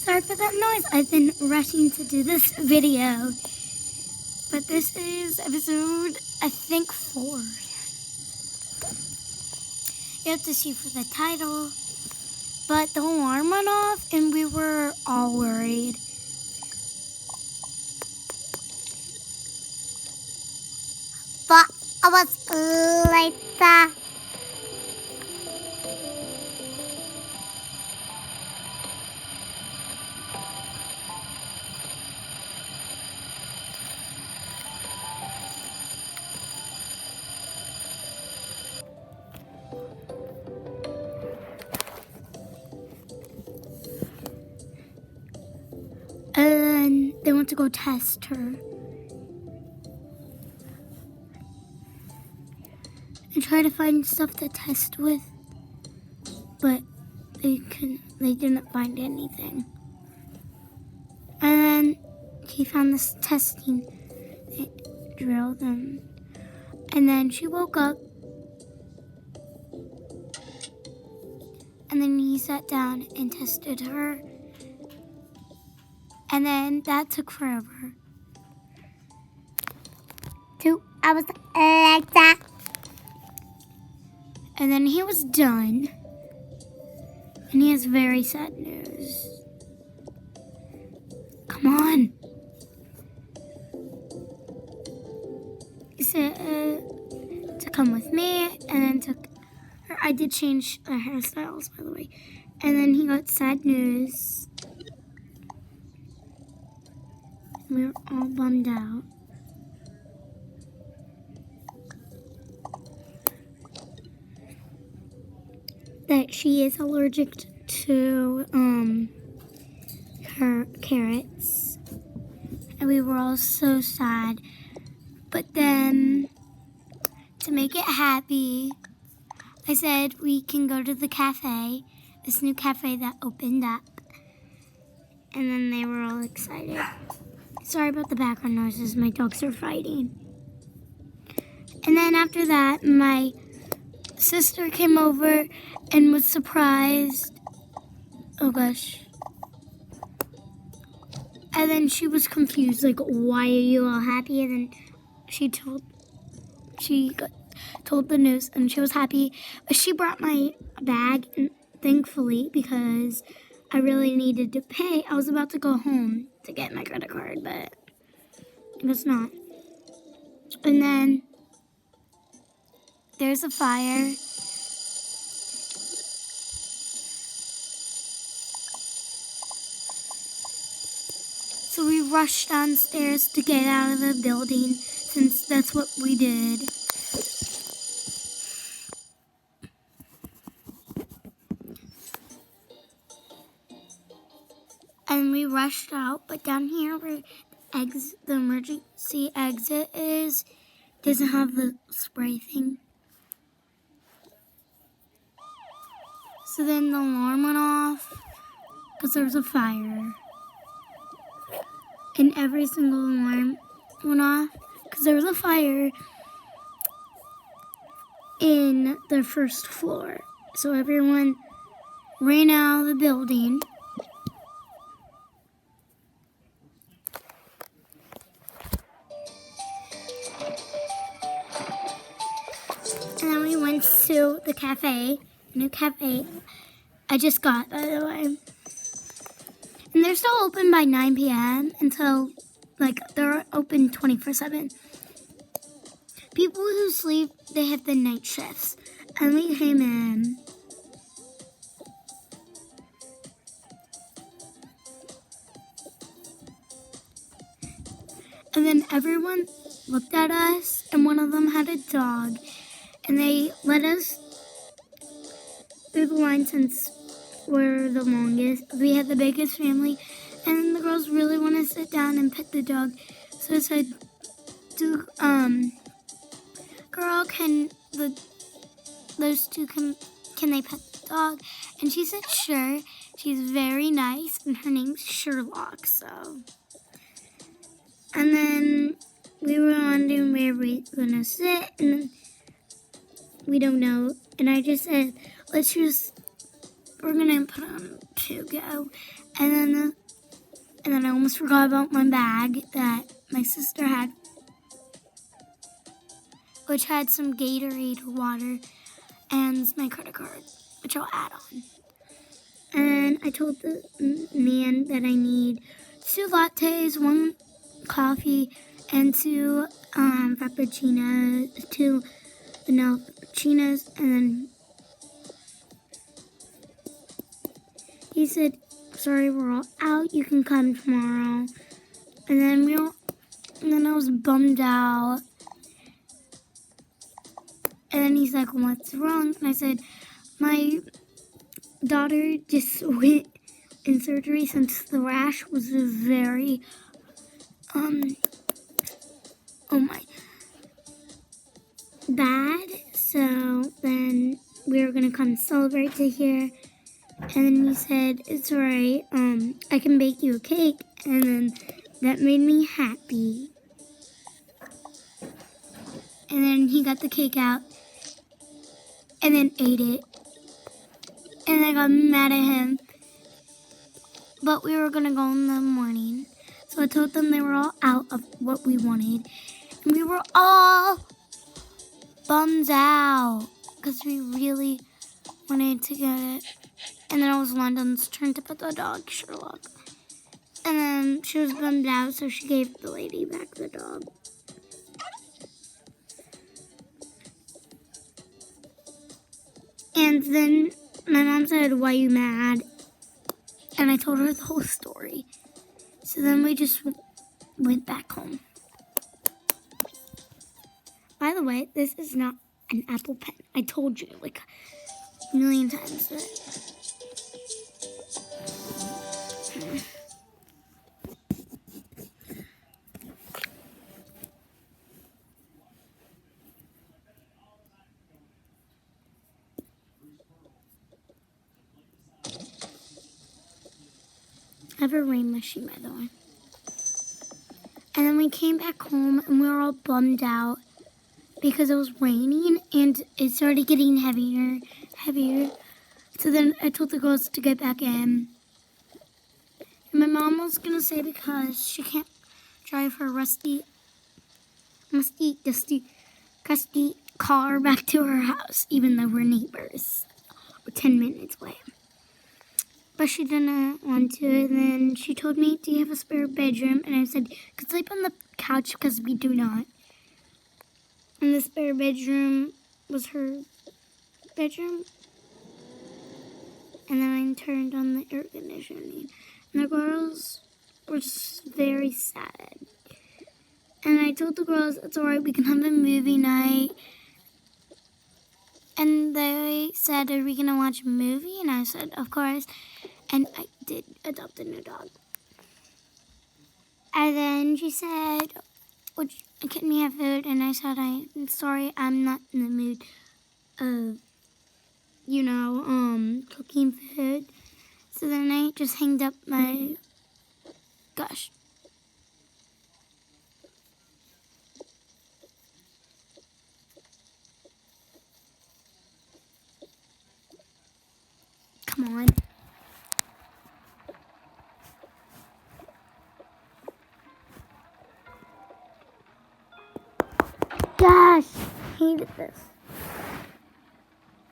Sorry for that noise. I've been rushing to do this video. But this is episode, I think, 4. You have to see for the title. But the alarm went off and we were all worried. But I was later. And they went to go test her. And try to find stuff to test with. But they didn't find anything. And then he found this testing drill them. And then she woke up. And then he sat down and tested her. And then that took forever. 2 hours later. And then he was done. And he has very sad news. Come on. He said to come with me. And then took her. I did change our hairstyles, by the way. And then he got sad news. We were all bummed out. That she is allergic to her carrots. And we were all so sad. But then, to make it happy, I said we can go to the cafe, this new cafe that opened up. And then they were all excited. Sorry about the background noises, my dogs are fighting. And then after that, my sister came over and was surprised. Oh gosh. And then she was confused, like, why are you all happy? And then she told the news and she was happy. But she brought my bag, and thankfully, because I really needed to pay. I was about to go home to get my credit card, but it was not. And then there's a fire. So we rushed downstairs to get out of the building, since that's what we did. And we rushed out, but down here where the emergency exit is, doesn't have the spray thing. So then the alarm went off because there was a fire. And every single alarm went off because there was a fire in the first floor. So everyone ran out of the building. And then we went to the cafe, new cafe I just got, by the way. And they're still open by 9 p.m. until, they're open 24/7. People who sleep, they have the night shifts. And we came in. And then everyone looked at us, and one of them had a dog. And they let us through the line since we're the longest. We had the biggest family, and the girls really want to sit down and pet the dog. So I said, girl, can those two can they pet the dog? And she said, sure. She's very nice, and her name's Sherlock, so. And then we were wondering where we were going to sit, and we don't know. And I just said, we're going to put on Toca. And then I almost forgot about my bag that my sister had, which had some Gatorade water and my credit card, which I'll add on. And I told the man that I need 2 lattes, 1 coffee, and 2 frappuccinos, 2 vanilla frappuccinos, and then he said, sorry, we're all out, you can come tomorrow. And then I was bummed out. And then he's like, what's wrong? And I said, my daughter just went in surgery since the rash was very, bad. So then we were going to come celebrate to here. And then he said, it's alright, I can bake you a cake. And then that made me happy. And then he got the cake out and then ate it. And I got mad at him. But we were going to go in the morning. So I told them they were all out of what we wanted. And we were all bummed out because we really wanted to get it. And then it was London's turn to put the dog, Sherlock. And then she was bummed out, so she gave the lady back the dog. And then my mom said, why are you mad? And I told her the whole story. So then we just went back home. By the way, this is not an Apple Pen. I told you like a million times that. I have a rain machine, by the way. And then we came back home and we were all bummed out because it was raining and it started getting heavier. So then I told the girls to get back in. And my mom was going to say because she can't drive her rusty, dusty car back to her house, even though we're neighbors. We're 10 minutes away. But she didn't want to, and then she told me, do you have a spare bedroom? And I said, you could sleep on the couch because we do not. And the spare bedroom was her bedroom. And then I turned on the air conditioning. And the girls were just very sad. And I told the girls, it's alright, we can have a movie night. And they said, are we going to watch a movie? And I said, of course. And I did adopt a new dog. And then she said, can we have food? And I said, I'm sorry, I'm not in the mood of, cooking food. So then I just hanged up my, gosh. Come on. Gosh, hated this.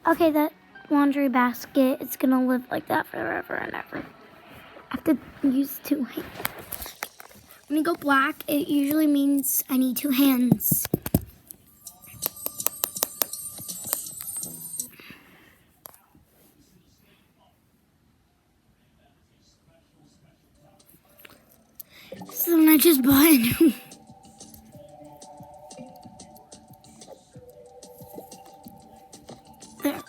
Okay, that laundry basket, it's gonna live like that forever and ever. I have to use 2 hands. When you go black, it usually means I need 2 hands. So then I just bought a new. There.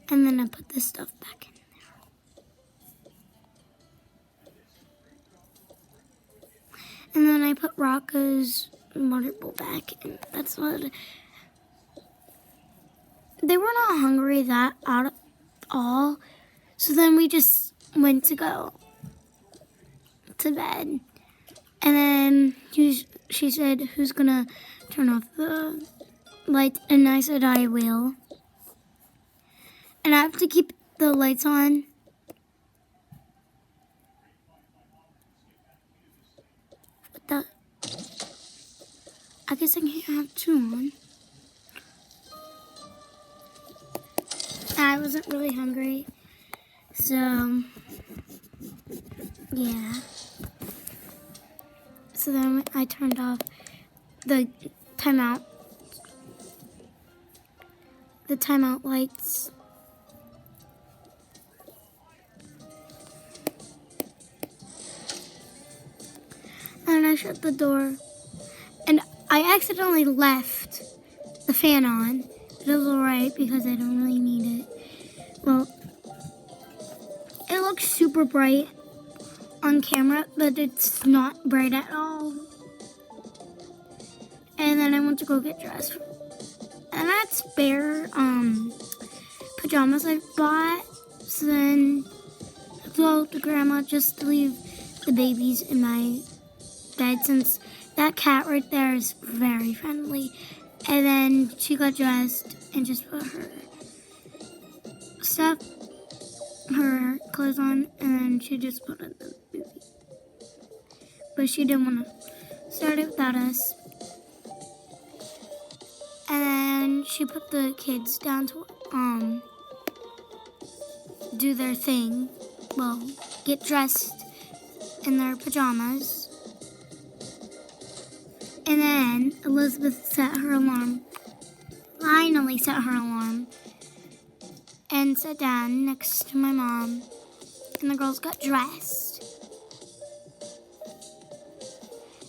And then I put this stuff back in there. And then I put Rocco's water bowl back, and that's what. They were not hungry that at all. So then we just went to go to bed. And then she said, who's gonna turn off the lights? And I said, I will. And I have to keep the lights on. But I guess I can't have two on. I wasn't really hungry. So, yeah. So then I turned off the timeout lights. And I shut the door. And I accidentally left the fan on. But it was alright because I don't really need it. Well, it looks super bright on camera, but it's not bright at all. And then I went to go get dressed. And I had spare pajamas I bought. So then I go to Grandma just to leave the babies in my bed since that cat right there is very friendly. And then she got dressed and just put her stuff, her clothes on, and then she just put in the movie. But she didn't want to start it without us. And then she put the kids down to do their thing. Well, get dressed in their pajamas. And then Elizabeth set her alarm. Finally set her alarm. And sat down next to my mom. And the girls got dressed.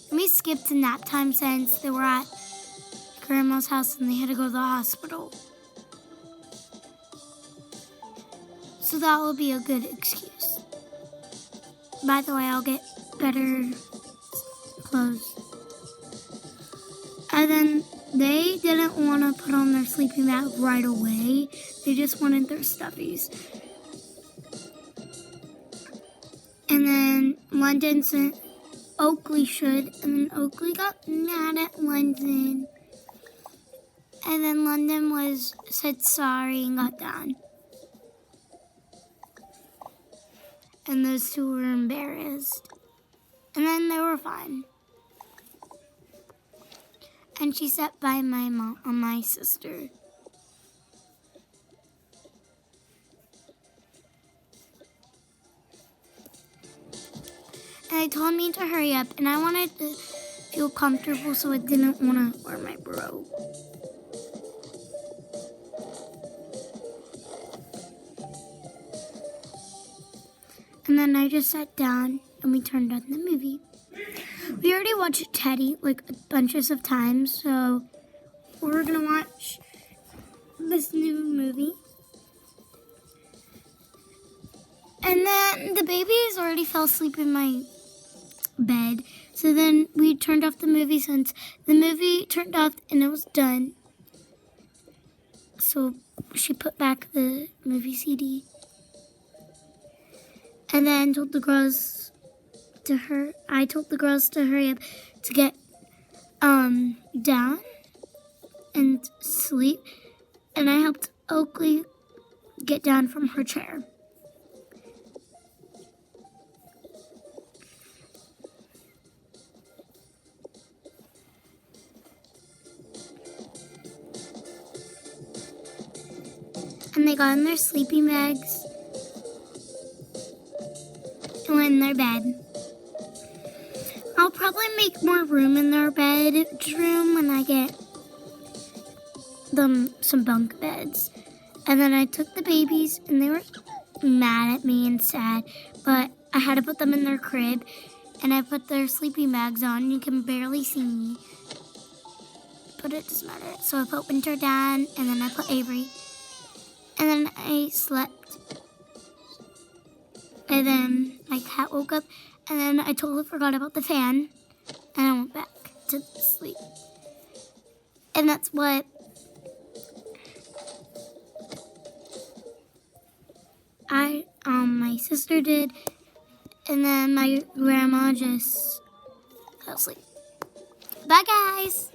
And we skipped nap time since they were at Grandma's house and they had to go to the hospital. So that will be a good excuse. By the way, I'll get better clothes. And then they didn't want to put on their sleeping bag right away. They just wanted their stuffies. And then London said Oakley should. And then Oakley got mad at London. And then London said sorry and got down. And those two were embarrassed. And then they were fine. And she sat by my mom, my sister. And they told me to hurry up, and I wanted to feel comfortable, so I didn't want to wear my robe. And then I just sat down, and we turned on the movie. We already watched Teddy like bunches of times, so we're gonna watch this new movie. And then the babies already fell asleep in my bed, so then we turned off the movie since the movie turned off and it was done. So she put back the movie CD. And then I told the girls to hurry up to get down and sleep. And I helped Oakley get down from her chair. And they got in their sleeping bags and went in their bed. I'll probably make more room in their bedroom when I get them some bunk beds. And then I took the babies, and they were mad at me and sad, but I had to put them in their crib, and I put their sleeping bags on. You can barely see me, but it doesn't matter. So I put Winter down, and then I put Avery, and then I slept. And then my cat woke up, and then I totally forgot about the fan, and I went back to sleep. And that's what my sister did, and then my grandma just fell asleep. Bye, guys!